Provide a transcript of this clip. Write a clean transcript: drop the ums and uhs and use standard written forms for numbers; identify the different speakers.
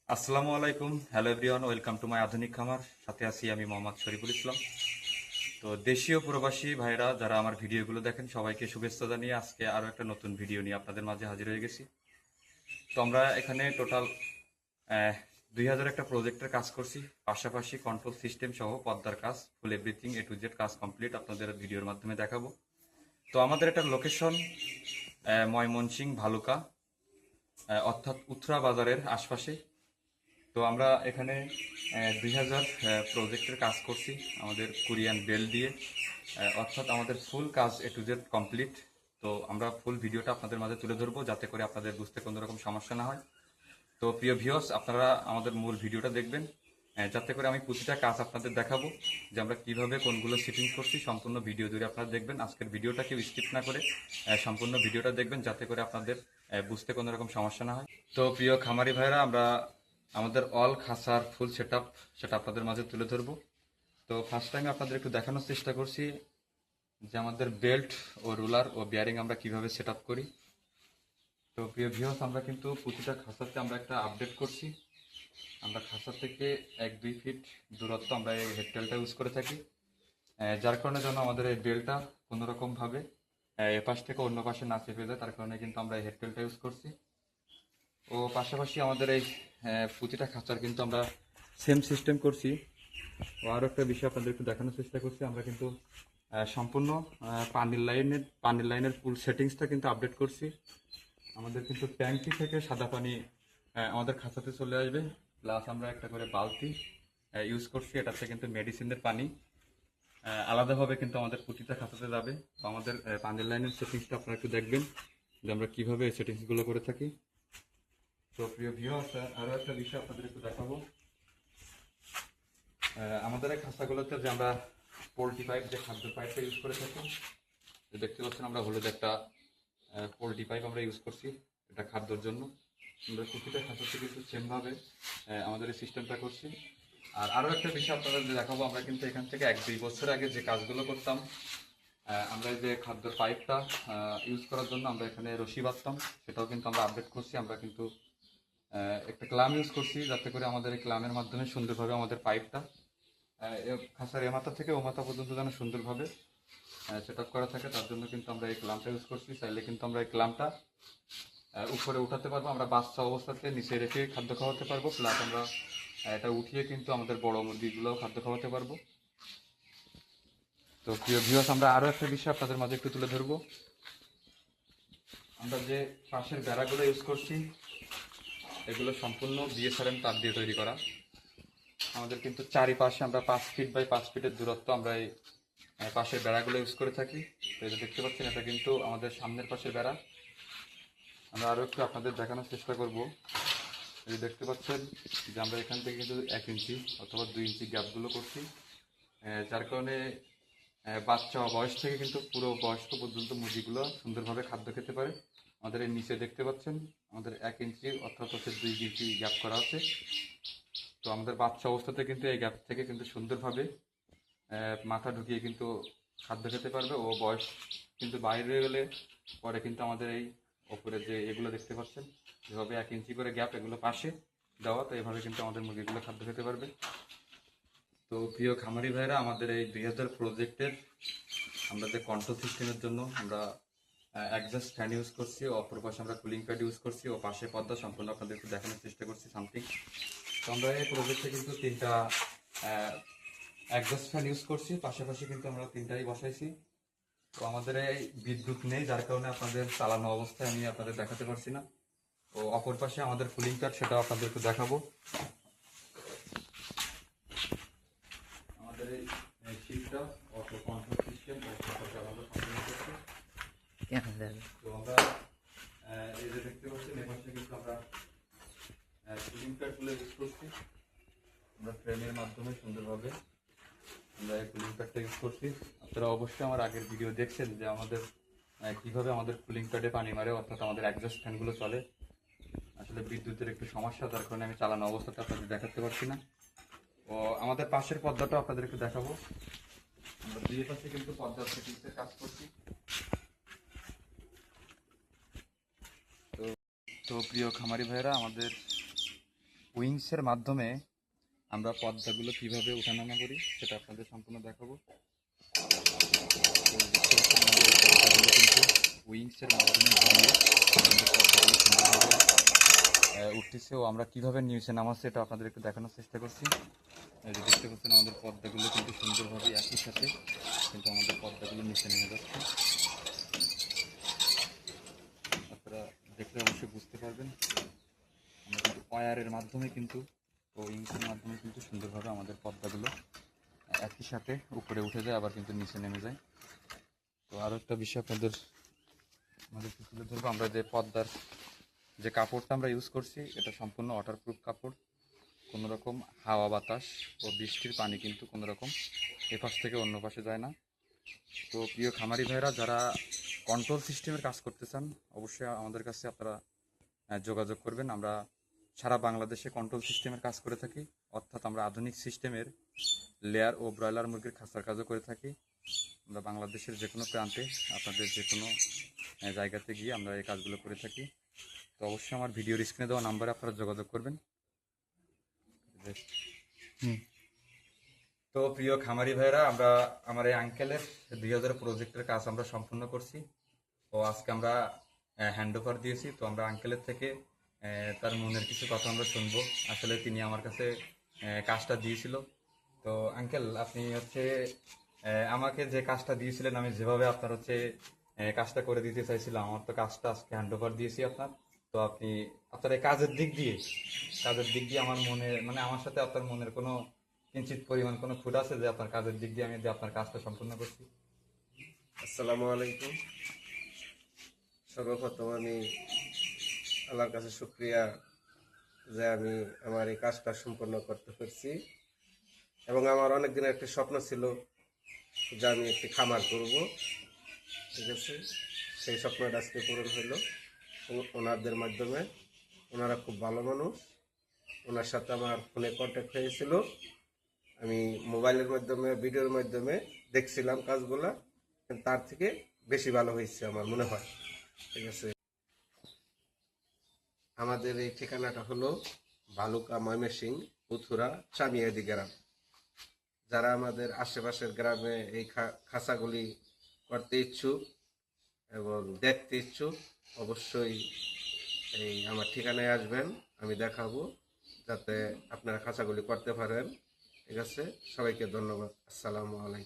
Speaker 1: আসসালামু আলাইকুম, hello everyone, welcome to my আধুনিক খামার। সাথে আছি আমি মোহাম্মদ শরীফুল ইসলাম। তো দেশীয় প্রবাসী ভাইরা যারা আমার ভিডিওগুলো দেখেন সবাইকে শুভেচ্ছা জানিয়ে আজকে আরও একটা নতুন ভিডিও নিয়ে আপনাদের মাঝে হাজির হয়ে গেছি। তো আমরা এখানে টোটাল 2000 একটা প্রজেক্টের কাজ করছি, পাশাপাশি কন্ট্রোল সিস্টেম সহ পর্দার কাজ, ফুল এভরিথিং এ টু জেড কাজ কমপ্লিট আপনাদের ভিডিওর মাধ্যমে দেখাবো। তো আমাদের একটা লোকেশন ময়মনসিংহ ভালুকা, অর্থাৎ উত্তরা বাজারের আশপাশে। তো আমরা এখানে 2000 প্রজেক্টের কাজ করছি আমাদের কোরিয়ান বেল দিয়ে, অর্থাৎ আমাদের ফুল কাজ এ টু জেড কমপ্লিট। তো আমরা ফুল ভিডিওটা আপনাদের মাঝে তুলে ধরবো যাতে করে আপনাদের বুঝতে কোনো রকম সমস্যা না হয়। তো প্রিয় ভিউয়ার্স, আপনারা আমাদের মূল ভিডিওটা দেখবেন, যাতে করে আমি প্রতিটা কাজ আপনাদের দেখাবো যে আমরা কিভাবে কোনগুলো সেটিং করছি। সম্পূর্ণ ভিডিও জুড়ে আপনারা দেখবেন, আজকের ভিডিওটা কেউ স্কিপ না করে সম্পূর্ণ ভিডিওটা দেখবেন যাতে করে আপনাদের বুঝতে কোনো রকম সমস্যা না হয়। তো প্রিয় খামারি ভাইরা, আমরা আমাদের অল খাসার ফুল সেটা আপনাদের মাঝে তুলে ধরবো। তো ফার্স্ট টাইম আপনাদের একটু দেখানোর চেষ্টা করছি যে আমাদের বেল্ট ও রুলার ও বিয়ারিং আমরা কিভাবে সেট আপ করি। তো প্রিয় ভিউয়ার্স, আমরা কিন্তু প্রতিটা খাসাতে আমরা একটা আপডেট করছি। আমরা খাসা থেকে 1-2 ফিট দূরত্ব আমরা এই হেডটেলটা ইউজ করে থাকি, যার কারণে যেন আমাদের এই বেলটা কোনোরকমভাবে এ পাশ থেকে অন্য পাশে না চেপে যায়, তার কারণে কিন্তু আমরা এই হেডটেলটা ইউজ করছি। ও পাশাপাশি আমাদের এই প্রতিটা খাঁচার কিন্তু আমরা সেম সিস্টেম করছি। ও আরও একটা বিষয় আপনাদের একটু দেখানোর চেষ্টা করছি, আমরা কিন্তু সম্পূর্ণ পানির লাইনের ফুল সেটিংসটা কিন্তু আপডেট করছি। আমাদের কিন্তু ট্যাঙ্কি থেকে সাদা পানি আমাদের খাঁচাতে চলে আসবে, প্লাস আমরা একটা করে বালতি ইউজ করছি। এটাতে কিন্তু মেডিসিনের পানি আলাদাভাবে কিন্তু আমাদের প্রতিটা খাঁচাতে যাবে। তো আমাদের পানির লাইনের সেটিংসটা আপনারা একটু দেখবেন যে আমরা কীভাবে এই সেটিংসগুলো করে থাকি। তো প্রিয় ভিউয়ার্স, আরও একটা বিষয় আপনাদের একটু দেখাবো। আমাদের এই খাঁচাগুলোতে যে আমরা পোলট্রি পাইপ, যে খাদ্য পাইপটা ইউজ করে থাকি, দেখতে পাচ্ছেন আমরা হলুদ একটা পোলট্রি পাইপ আমরা ইউজ করছি এটা খাদ্যর জন্য। আমরা প্রতিটা খাঁচাতে কিন্তু সেমভাবে আমাদের এই সিস্টেমটা করছি। আর আরও একটা বিষয় আপনাদের দেখাবো, আমরা কিন্তু এখান থেকে 1-2 বছর আগে যে কাজগুলো করতাম, আমরা যে খাদ্য পাইপটা ইউজ করার জন্য আমরা এখানে রশি বাঁধতাম, সেটাও কিন্তু আমরা আপডেট করছি। আমরা কিন্তু একটা ক্লাম ইউজ করছি যাতে করে আমাদের এই ক্লামের মাধ্যমে সুন্দরভাবে আমাদের পাইপটা খাঁচার এ মাথা থেকে ও মাথা পর্যন্ত যেন সুন্দরভাবে সেট আপ করা থাকে, তার জন্য কিন্তু আমরা এই ক্লামটা ইউজ করছি। চাইলে কিন্তু আমরা এই ক্লামটা উপরে উঠাতে পারবো, আমরা বাচ্চা অবস্থাতে নিচে রেখে খাদ্য খাওয়াতে পারবো, প্লাস আমরা এটা উঠিয়ে কিন্তু আমাদের বড় মুরগিগুলোও খাদ্য খাওয়াতে পারবো। তো প্রিয় ভিউয়ার্স, আমরা আরও একটা বিষয় আপনাদের মাঝে একটু তুলে ধরবো। আমরা যে পাশের বেড়াগুলো ইউজ করছি, এগুলো সম্পূর্ণ বিএসআরএম তার দিয়ে তৈরি করা। আমাদের কিন্তু চারিপাশে আমরা 5 ফিট বাই 5 ফিটের দূরত্ব আমরা এই পাশের বেড়াগুলো ইউজ করে থাকি। তো এটা দেখতে পাচ্ছেন, এটা কিন্তু আমাদের সামনের পাশের বেড়া। আমরা আরও একটু আপনাদের দেখানোর চেষ্টা করব। এই দেখতে পাচ্ছেন যে আমরা এখান থেকে কিন্তু 1 ইঞ্চি অথবা 2 ইঞ্চি গ্যাপগুলো করছি, যার কারণে বাচ্চা বয়স থেকে কিন্তু পুরো বয়স্ক পর্যন্ত মুরগিগুলো সুন্দরভাবে খাদ্য খেতে পারে। আমাদের এর নিচে দেখতে পাচ্ছেন আমাদের 1 ইঞ্চি অর্থাৎ হচ্ছে 2 ইঞ্চি গ্যাপ করা আছে। তো আমাদের বাচ্চা অবস্থাতে কিন্তু এই গ্যাপ থেকে কিন্তু সুন্দরভাবে মাথা ঢুকিয়ে কিন্তু খাদ্য খেতে পারবে। ও বয়স কিন্তু বাইরে গেলে পরে কিন্তু আমাদের এই ওপরে যে এগুলো দেখতে পাচ্ছেন যেভাবে 1 ইঞ্চি করে গ্যাপ, এগুলো পাশে দেওয়া, তো এভাবে কিন্তু আমাদের মুরগিগুলো খাদ্য খেতে পারবে। তো প্রিয় খামারি ভাইরা, আমাদের এই 2000 প্রজেক্টের আমরা যে কন্ট্রোল সিস্টেমের জন্য আমরা অ্যাডজাস্ট ফ্যান ইউজ করছি, অপর পাশে আমরা কুলিং প্যাড ইউজ করছি, ও পাশে পর্দা সম্পূর্ণ আপনাদের একটু দেখানোর চেষ্টা করছি সামথিং। তো আমরা এই প্রজেক্টে কিন্তু 3টা অ্যাডজাস্ট ফ্যান ইউজ করছি, পাশাপাশি কিন্তু আমরা 3টাই বসাইছি। তো আমাদের এই বিদ্যুৎ নেই, যার কারণে আপনাদের চালানো অবস্থায় আমি আপনাদের দেখাতে পারছি না। তো অপর পাশে আমাদের কুলিং প্যাড, সেটাও আপনাদের একটু দেখাবো। আমাদের এই শিপটা অটো কন্ট্রোল সিস্টেম ও চালানো সম্পূর্ণ করছি। তো আমরা এই যে দেখতে পাচ্ছেন এই পাশে কিন্তু আমরা কুলিং প্যাডগুলো ইউজ করছি। আমরা ফ্রেমের মাধ্যমে সুন্দরভাবে আমরা এই কুলিং প্যাডটা ইউজ করছি। আপনারা অবশ্যই আমার আগের ভিডিও দেখছেন যে আমাদের কীভাবে আমাদের কুলিং প্যাডে পানি মারে, অর্থাৎ আমাদের অ্যাডজাস্ট ফ্যানগুলো চলে। আসলে বিদ্যুতের একটু সমস্যা, তার কারণে আমি চালানো অবস্থাটা আপনাদের দেখাতে পারছি না। ও আমাদের পাশের পর্দাটা আপনাদের একটু দেখাবো। আমরা দুই পাশে কিন্তু পর্দার সেটিংসের কাজ করছি। তো প্রিয় খামারি ভাইরা, আমাদের উইংসের মাধ্যমে আমরা পর্দাগুলো কিভাবে ওঠানামা করি সেটা আপনাদের সম্পূর্ণ দেখাবো। তো দেখতে পাচ্ছেন আমাদের পর্দাগুলো কিন্তু উইংসের মাধ্যমে ঘুরিয়ে আমাদের পর্দাগুলো সুন্দরভাবে উঠতেছে ও আমরা কিভাবে নিচে নামাচ্ছি এটা আপনাদের একটু দেখানোর চেষ্টা করছি। এই যে দেখতে পাচ্ছেন আমাদের পর্দাগুলো কিন্তু সুন্দরভাবে একই সাথে কিন্তু আমাদের পর্দাগুলো নিচে নেমে যাচ্ছে। আপনারা দেখলে অবশ্যই বুঝতে পারবেন আমরা কিন্তু ওয়্যারের মাধ্যমে কিন্তু ও ইঞ্চের মাধ্যমে কিন্তু সুন্দরভাবে আমাদের পর্দাগুলো একই সাথে উপরে উঠে যায় আবার কিন্তু নিচে নেমে যায়। তো আরও একটা বিষয় আপনাদের তুলে ধরবো, আমরা যে পর্দার যে কাপড়টা আমরা ইউজ করছি এটা সম্পূর্ণ ওয়াটারপ্রুফ কাপড়। কোনো রকম হাওয়া বাতাস ও বৃষ্টির পানি কিন্তু কোনো রকম এ পাশ থেকে অন্য পাশে যায় না। তো প্রিয় খামারি ভাইরা যারা কন্ট্রোল সিস্টেমের কাজ করতে চান অবশ্যই আমাদের কাছে আপনারা যোগাযোগ করবেন। আমরা সারা বাংলাদেশে কন্ট্রোল সিস্টেমের কাজ করে থাকি, অর্থাৎ আমরা আধুনিক সিস্টেমের লেয়ার ও ব্রয়লার মুরগির খাঁচার কাজও করে থাকি। আমরা বাংলাদেশের যে কোনো প্রান্তে আপনাদের যে কোনো জায়গাতে গিয়ে আমরা এই কাজগুলো করে থাকি। তো অবশ্যই আমার ভিডিওর স্ক্রিনে দেওয়া নাম্বারে আপনারা যোগাযোগ করবেন। তো প্রিয় খামারি ভাইরা আমরা আমার এই আঙ্কেলের 2000 প্রজেক্টের কাজ আমরা সম্পূর্ণ করছি। তো আজকে আমরা হ্যান্ড ওভার দিয়েছি। তো আমরা আঙ্কেলের থেকে তার মনের কিছু কথা আমরা শুনবো। আসলে তিনি আমার কাছে কাজটা দিয়েছিল। তো আঙ্কেল আপনি হচ্ছে আমাকে যে কাজটা দিয়েছিলেন আমি যেভাবে আপনার হচ্ছে কাজটা করে দিতে চাইছিলাম, আমার তো কাজটা আজকে হ্যান্ড ওভার দিয়েছি আপনার। তো আপনি আপনার এই কাজের দিক দিয়ে আমার মনে মানে আমার সাথে আপনার মনের কোনো কিঞ্চিত পরিমাণ কোনো খুঁত আছে যে আপনার কাজের দিক দিয়ে আমি যে আপনার কাজটা সম্পূর্ণ করছি?
Speaker 2: আসসালামু আলাইকুম। সর্বপ্রথম আমি আল্লাহর কাছে শুকরিয়া যে আমি আমার এই কাজটা সম্পন্ন করতে পারছি, এবং আমার অনেক দিনের একটা স্বপ্ন ছিল যে আমি একটি খামার করব। ঠিক আছে, সেই স্বপ্নটা আজকে পূরণ হলো ওনাদের মাধ্যমে। ওনারা খুব ভালো মানুষ। ওনার সাথে আমার ফোনে কন্ট্যাক্ট হয়েছিল, আমি মোবাইলের মাধ্যমে ভিডিওর মাধ্যমে দেখছিলাম কাজগুলা, তার থেকে বেশি ভালো হয়েছে আমার মনে হয়। ঠিক আছে, আমাদের এই ঠিকানাটা হলো ভালুকা, ময়মনসিংহ, উথুরা, চামিয়াদি গ্রাম। যারা আমাদের আশেপাশের গ্রামে এই খাঁচাগুলি করতে ইচ্ছুক এবং দেখতে ইচ্ছুক অবশ্যই এই আমার ঠিকানায় আসবেন, আমি দেখাবো যাতে আপনারা খাঁচাগুলি করতে পারেন। ঠিক আছে, সবাইকে ধন্যবাদ। আসসালামু আলাইকুম।